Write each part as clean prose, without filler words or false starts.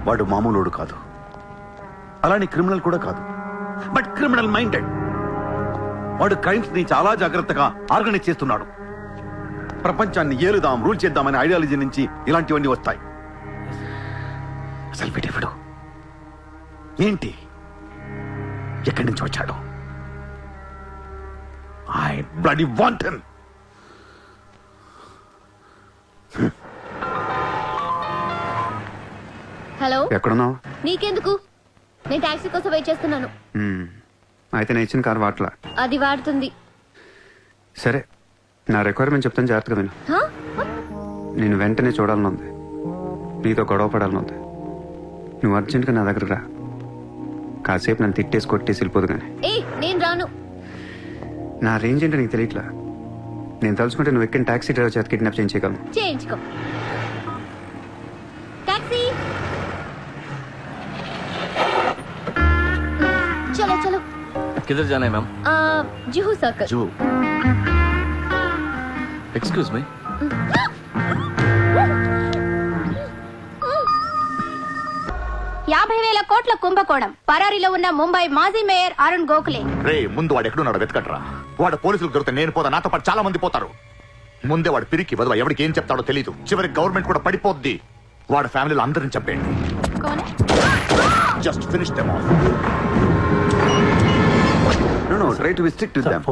వాడు మామూలుడు కాదు, అలానే క్రిమినల్ కూడా కాదు, బట్ క్రిమినల్ మైండెడ్. వాడు క్రైమ్స్ ని చాలా జాగ్రత్తగా ఆర్గనైజ్ చేస్తున్నాడు. ప్రపంచాన్ని ఏలుదాం, రూల్ చేద్దామనే ఐడియాలజీ నుంచి ఇలాంటివన్నీ వస్తాయి. అసలు వీడెవడు, ఏంటి, ఎక్కడి నుంచి వచ్చాడు? I bloody want him. Hello, ఎక్కడున్నావు? నీకెందుకు? నేను టాక్సీ కోసం వెయిట్ చేస్తున్నాను. అయితే నేను ఇచ్చిన కారు వాట్లా. అది వాడుతుంది. సరే, నా రిక్వైర్మెంట్ చెప్తాను, జాగ్రత్తగా విను. హా? నేను వెంటనే చూడాలని ఉంది, నీతో గొడవ పడాలని ఉంది. నువ్వు అర్జెంట్గా నా దగ్గరకు రా. కాసేపు నన్ను తిట్టేసి కొట్టేసి వెళ్ళిపోదు కానీ. నేను రాను. నా రేంజ్ ఏంటో నీకు తెలియట్లా. నేను తలుచుకుంటే నువ్వు ఎక్కిన టాక్సీ డ్రైవర్ చేత కిడ్నాప్ చేయించగలను. చేయించుకో. టాక్సీ, చలో చలో. किधर जाना है ma'am? Juhu circle. Juhu. Excuse me. కోట్ల కుంభకోణం. పరారీలో ఉన్న ముంబై మాజీ మేయర్ అరుణ్ గోఖలే. రే, ముందు వాడు ఎక్కడున్నాడు వెతకట్రా. వాడు పోలీసులకు దొరికితే నేను పోతా, నాతో పాటు చాలా మంది పోతారు. ముందే వాడు పిరికి వదవ, ఎవరికి ఏం చెప్తాడో తెలీదు. చివరికి గవర్నమెంట్ కూడా పడిపోద్ది. వాడు ఫ్యామిలీలో అందరిని చంపేయండి. Just finish them off. No, try to be strict with them.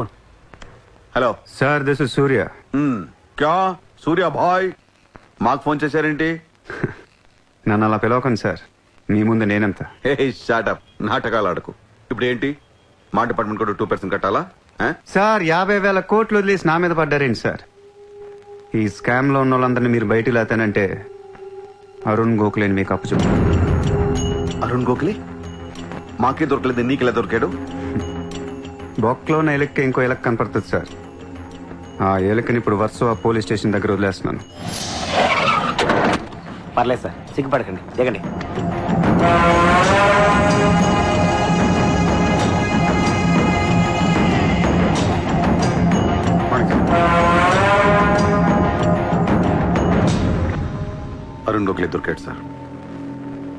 Hello sir, this is Surya. క్యా సూర్య భాయ్, మాకు ఫోన్ చేశారేంటి? నన్ను అలా పిలవకండి సార్, మీ ముందు నేనంత. హే షాటప్, నాటకాలు ఆడకు. ఇప్పుడు ఏంటి, మా డిపార్ట్మెంట్ కూడా 2% కట్టాలా? సార్, 50,000 కోట్లు వదిలేసి నా మీద పడ్డారేంటి సార్? ఈ స్కామ్ లో ఉన్న వాళ్ళందరినీ మీరు బయటికి లేతానంటే అరుణ్ గోఖలేని మీకు అప్పు చెప్పు. అరుణ్ గోఖలే మాకే దొరకలేదు, నీకెలా దొరికాడు? బొక్కలో ఉన్న ఎలక్క ఇంకో ఎలక్ కనపడుతుంది సార్. ఆ ఎలకని ఇప్పుడు వర్సోవా పోలీస్ స్టేషన్ దగ్గర వదిలేస్తున్నాను. పర్లేదు సార్, సిగ్గుపడకండి, దిగండి. అరుణ్ గోఖలే దొరికాడు సార్.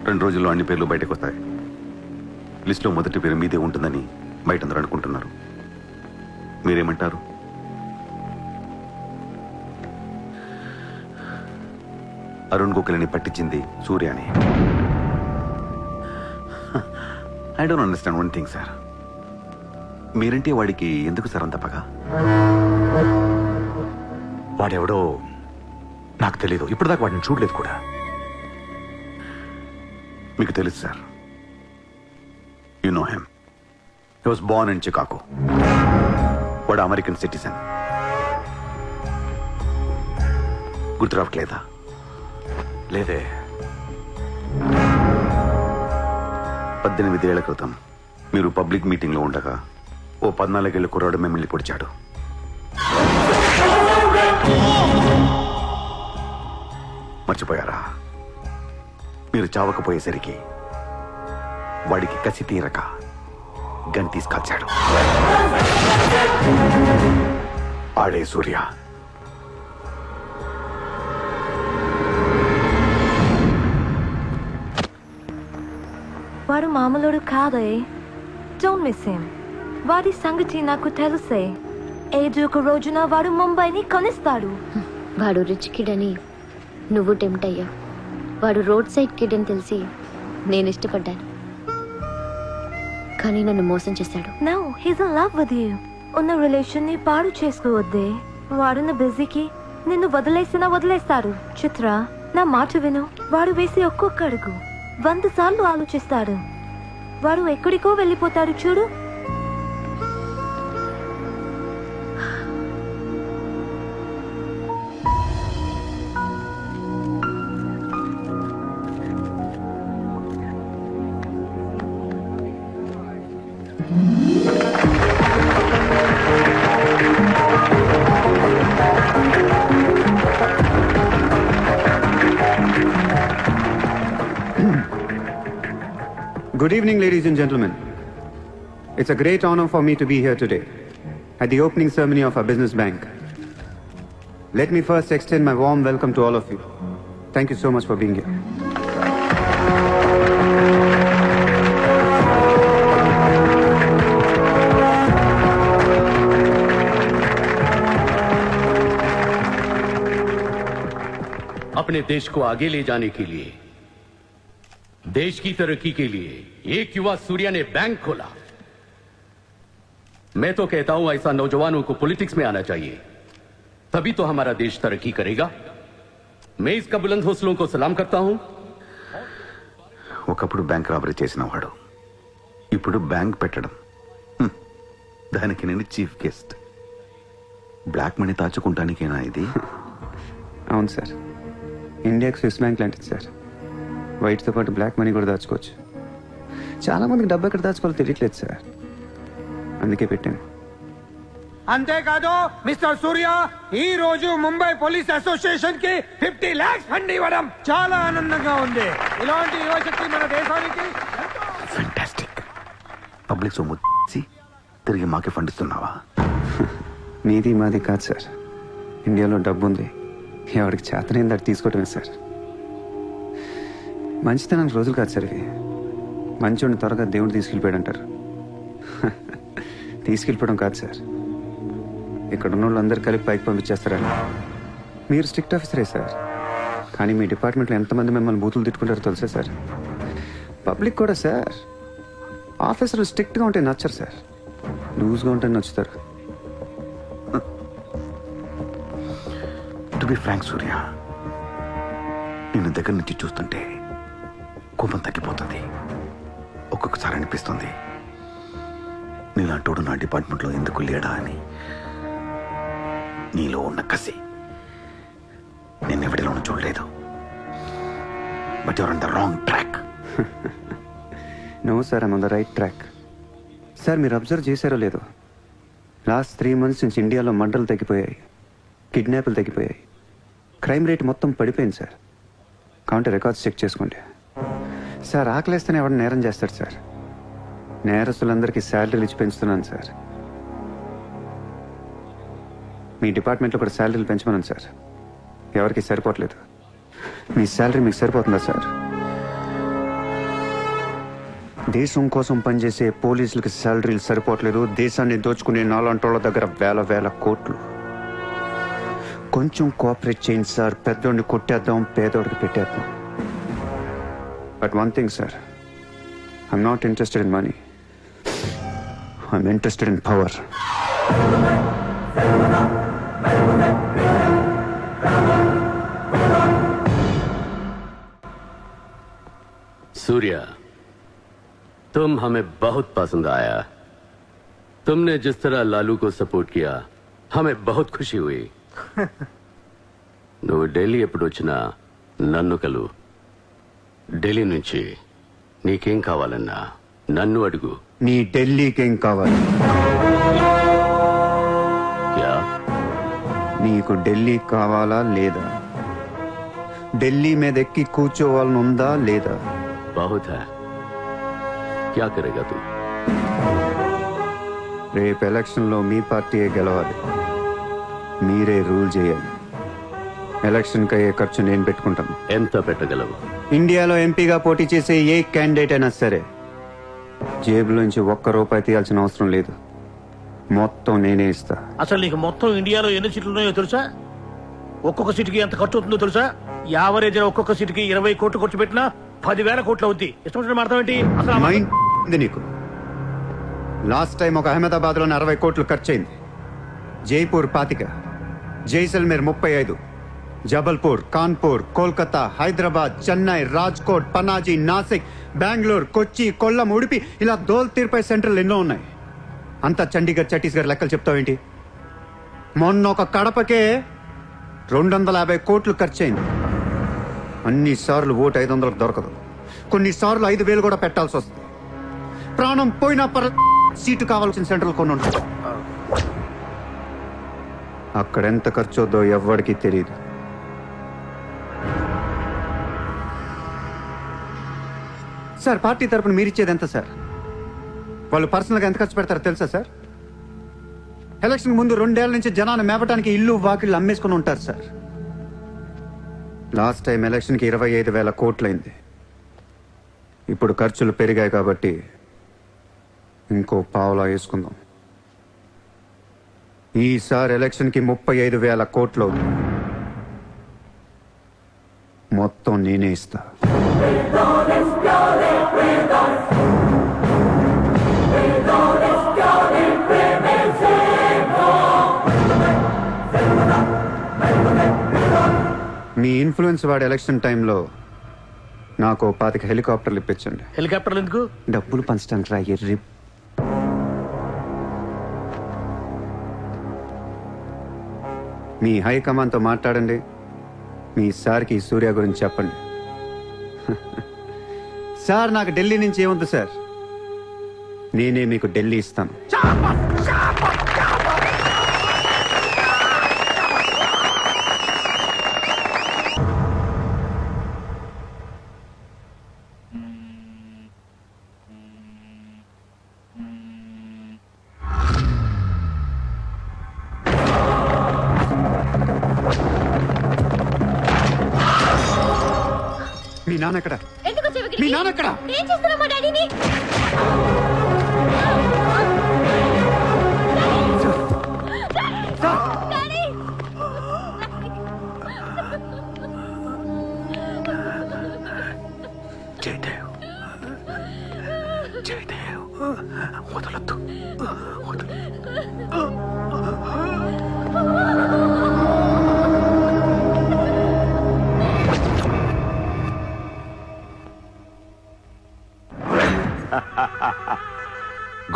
2 రోజుల్లో అన్ని పేర్లు బయటకు వస్తాయి. లిస్టులో మొదటి పేరు మీదే ఉంటుందని బయట అందరూ అనుకుంటున్నారు. మీరేమంటారు? అరుణ్ గోఖలేని పట్టించింది సూర్యాని. I don't understand one thing sir. మీరంటే వాడికి ఎందుకు సార్ అంత పగ? వాడెవడో నాకు తెలీదు, ఇప్పుడు దాకా వాడిని చూడలేదు కూడా. మీకు తెలుసు sir. You know him. He was Born in Chicago. వాడు అమెరికన్ సిటిజన్. గుర్తు రావట్లేదా? లేదే. 18 ఏళ్ల క్రితం మీరు పబ్లిక్ మీటింగ్ లో ఉండగా ఓ 14 ఏళ్ల కుర్రాడు మిమ్మల్ని పొడిచాడు. మర్చిపోయారా? మీరు చావకపోయేసరికి వాడికి కసి తీరక గన్ తీసుకొచ్చాడు. ఆడే సూర్య. వాడు మామూలుడు కాదే. Don't miss him. వాడి సంగతి నాకు తెలుసే. ఏదో ఒక రోజున వాడు ముంబైని కొనిస్తాడు. వాడు రిచ్ కిడ్ అని నువ్వు టెంప్ట్ అయ్యా. వాడు రోడ్ సైడ్ కిడ్ అని తెలిసి నేను ఇష్టపడ్డాను, కానీ నన్ను మోసం చేశాడు. No, he's in love with you. ఉన్న రిలేషన్ ని పాడు చేసుకోవద్దే. వాడున్న బిజీకి నిన్ను వదిలేస్తాడు. చిత్ర, నా మాట విను. వాడు వేసి ఒక్కొక్క అడుగు 100 సార్లు ఆలోచిస్తాడు. వాడు ఎక్కడికో వెళ్ళిపోతాడు చూడు. Good evening, ladies and gentlemen. It's a great honor for me to be here today at the opening ceremony of our business bank. Let me first extend my warm welcome to all of you. Thank you so much for being here. देश को आगे ले जाने के लिए, देश की तरक्की के लिए एक युवा सूर्या ने बैंक खोला। मैं तो कहता हूं ऐसा नौजवानों को पॉलिटिक्स में आना चाहिए, तभी तो हमारा देश तरक्की करेगा। मैं इसका बुलंद हौसलों को सलाम करता हूं। ఒకప్పుడు బ్యాంక్ రాబరీ చేసిన వాడు ఇప్పుడు బ్యాంక్ పెట్టడం, దానికి నేను చీఫ్ గెస్ట్. బ్లాక్ మనీ దాచుకుంటానికేనా ఇది? అవును సార్, ఇండియాకి స్విస్ బ్యాంక్ లాంటిది సార్. వైట్తో పాటు బ్లాక్ మనీ కూడా దాచుకోవచ్చు. చాలామందికి డబ్బు ఎక్కడ దాచుకోవాలో తెలియట్లేదు సార్, అందుకే పెట్టాను. అంతేకాదు మిస్టర్ సూర్య, ఈ రోజు ముంబై పోలీస్ అసోసియేషన్ కి 50 lakhs ఫండ్ ఇవ్వడం చాలా ఆనందంగా ఉంది. ఇలాంటి యువశక్తి మన దేశానికి ఫెంటాస్టిక్. పబ్లిక్ సొమ్ము తిరిగి మాకే ఫండ్ ఇస్తున్నావా? మీది మాది కాదు సార్, ఇండియాలో డబ్బు ఉంది, ఎవరికి చేతనైంది అది తీసుకోవటమే సార్. మంచితనానికి రోజులు కాదు సార్ ఇవి. మంచోడిని త్వరగా దేవుడు తీసుకెళ్ళిపోయాడు అంటారు. తీసుకెళ్ళిపోవడం కాదు సార్, ఇక్కడ ఉన్న వాళ్ళందరూ కలిపి పైకి పంపించేస్తారని. మీరు స్ట్రిక్ట్ ఆఫీసరే సార్, కానీ మీ డిపార్ట్మెంట్లో ఎంతమంది మిమ్మల్ని బూతులు తిట్టుకుంటారో తెలుసా సార్? పబ్లిక్ కూడా సార్, ఆఫీసర్లు స్ట్రిక్ట్గా ఉంటే నచ్చరు సార్, లూజ్గా ఉంటే నచ్చుతారు. టు బి ఫ్రాంక్ సూర్య, నిన్ను దగ్గర నుంచి చూస్తుంటే కోపం తగ్గిపోతుంది. ఒక్కొక్కసారి అనిపిస్తుంది నీలాంటోడు నా డిపార్ట్మెంట్లో ఎందుకు లేడా అని. నీలో ఉన్న కసి నేను ఎవరిలోనూ చూడలేదు. But your on the wrong track. No sir, I'm on the right track. Sir మీరు అబ్జర్వ్ చేశారో లేదో, లాస్ట్ 3 months నుంచి ఇండియాలో మర్డర్లు తగ్గిపోయాయి, కిడ్నాప్లు తగ్గిపోయాయి, క్రైమ్ రేట్ మొత్తం పడిపోయింది సార్. కావుంటే రికార్డ్స్ చెక్ చేసుకోండి సార్. ఆకలేస్తేనే ఎవరు నేరం చేస్తాడు సార్? నేరస్తులందరికీ శాలరీలు ఇచ్చి పెంచుతున్నాను సార్. మీ డిపార్ట్మెంట్లో కూడా శాలరీలు పెంచమన్నాను సార్, ఎవరికి సరిపోవట్లేదు. మీ శాలరీ మీకు సరిపోతుందా సార్? దేశం కోసం పనిచేసే పోలీసులకి శాలరీలు సరిపోవట్లేదు, దేశాన్ని దోచుకునే నాలాంటోళ్ళ దగ్గర వేల కోట్లు. కొంచెం కోఆపరేట్ చేయండి సార్, పెద్దోడిని కొట్టేద్దాం, పేదోడికి పెట్టేద్దాం. But one thing sir, I'm not interested in money, I'm interested in power. Surya, तुम हमें बहुत पसंद आया। तुमने जिस तरह लालू को सपोर्ट किया, हमें बहुत खुशी हुई. నువ్వు ఢిల్లీ ఎప్పుడు వచ్చినా నన్ను కలు. ఢిల్లీ నుంచి నీకేం కావాలన్నా నన్ను అడుగు. నీ ఢిల్లీకేం కావాలి? క్యా? నీకు ఢిల్లీ కావాలా లేదా? ఢిల్లీ మీద ఎక్కి కూర్చోవాలని ఉందా లేదా? बहुत है, क्या करेगा तू? రేపు ఎలక్షన్లో మీ పార్టీయే గెలవాలి, మీరే రూల్ చేయాలి. ఎలక్షన్కి అయ్యే ఖర్చు నేను పెట్టుకుంటాను. ఎంత పెట్టగలవు? ఇండియాలో ఎంపీగా పోటీ చేసే ఏ క్యాండిడేట్ అయినా సరే జేబులోంచి ₹1 తీయాల్సిన అవసరం లేదు, మొత్తం నేనే ఇస్తా. అసలు నీకు మొత్తం ఇండియాలో ఎన్ని సీట్లు ఉన్నాయో తెలుసా? ఒక్కొక్క సీటుకి ఎంత ఖర్చు అవుతుందో తెలుసా? యావరేజ్ ఒక్కొక్క సీటుకి 20 కోట్లు ఖర్చు పెట్టినా 10,000 కోట్లు అవుద్ది. ఇష్టం అర్థం ఏంటి అసలు? మైండ్ ఉంది నీకు? లాస్ట్ టైం ఒక అహ్మదాబాద్ లోనే 60 కోట్లు ఖర్చయింది, జైపూర్ 25, జైసల్మేర్ 35, జబల్పూర్, కాన్పూర్, కోల్కతా, హైదరాబాద్, చెన్నై, రాజ్కోట్, పనాజీ, నాసిక్, బెంగళూరు, కొచ్చి, కొల్లం, ఉడిపి, ఇలా దోల్ తీర్పై సెంటర్లు ఎన్నో ఉన్నాయి. అంతా చండీగఢ్, ఛత్తీస్గఢ్ లెక్కలు చెప్తావేంటి? మొన్న ఒక కడపకే 250 కోట్లు ఖర్చయింది. అన్నిసార్లు ఓటు 500 దొరకదు, కొన్నిసార్లు 5,000 కూడా పెట్టాల్సి వస్తుంది. ప్రాణం పోయినా సీటు కావాల్సిన సెంటర్లు కొన్ని ఉంటాయి, అక్కడ ఎంత ఖర్చు అవుద్దో ఎవ్వడికి తెలియదు. సార్ పార్టీ తరపున మీరిచ్చేది ఎంత సార్? వాళ్ళు పర్సనల్గా ఎంత ఖర్చు పెడతారో తెలుసా సార్? ఎలక్షన్ ముందు 2 ఏళ్ల నుంచి జనాన్ని మేపటానికి ఇల్లు వాకిళ్ళు అమ్మేసుకుని ఉంటారు సార్. లాస్ట్ టైం ఎలక్షన్కి 25,000 కోట్లయింది. ఇప్పుడు ఖర్చులు పెరిగాయి కాబట్టి ఇంకో పావులా వేసుకుందాం. ఈసారి ఎలక్షన్కి 35,000 కోట్లు అవుతుంది. మొత్తం నేనే ఇస్తా. మీ ఇన్ఫ్లుయెన్స్ వాడి ఎలక్షన్ టైంలో నాకు 25 హెలికాప్టర్లు ఇప్పించండి. హెలికాప్టర్లు ఎందుకు? డబ్బులు పంచడానికి రా ఎర్రి. మీ హైకమాండ్తో మాట్లాడండి. మీ సార్కి సూర్య గురించి చెప్పండి. సార్ నాకు ఢిల్లీ నుంచి ఏముంది సార్, నేనే మీకు ఢిల్లీ ఇస్తాను. మీ నాన్న ఎక్కడ? మీ నాన్న ఎక్కడ? ఏం చేస్తున్నావు మా డాడీని? జయదేవ్, జయదేవ్, వదలొద్దు, వదలు.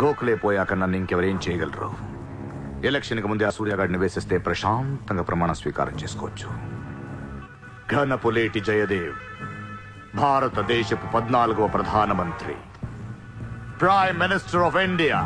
గోఖలే పోయాక నన్ను ఇంకెవరేం చేయగలరు? ఎలక్షన్ కి ముందే ఆ సూర్యగాడిని వేసేస్తే ప్రశాంతంగా ప్రమాణ స్వీకారం చేసుకోవచ్చు. ఘనపులేటి జయదేవ్ భారతదేశపు 14వ ప్రధానమంత్రి, ప్రైమ్ మినిస్టర్ ఆఫ్ ఇండియా.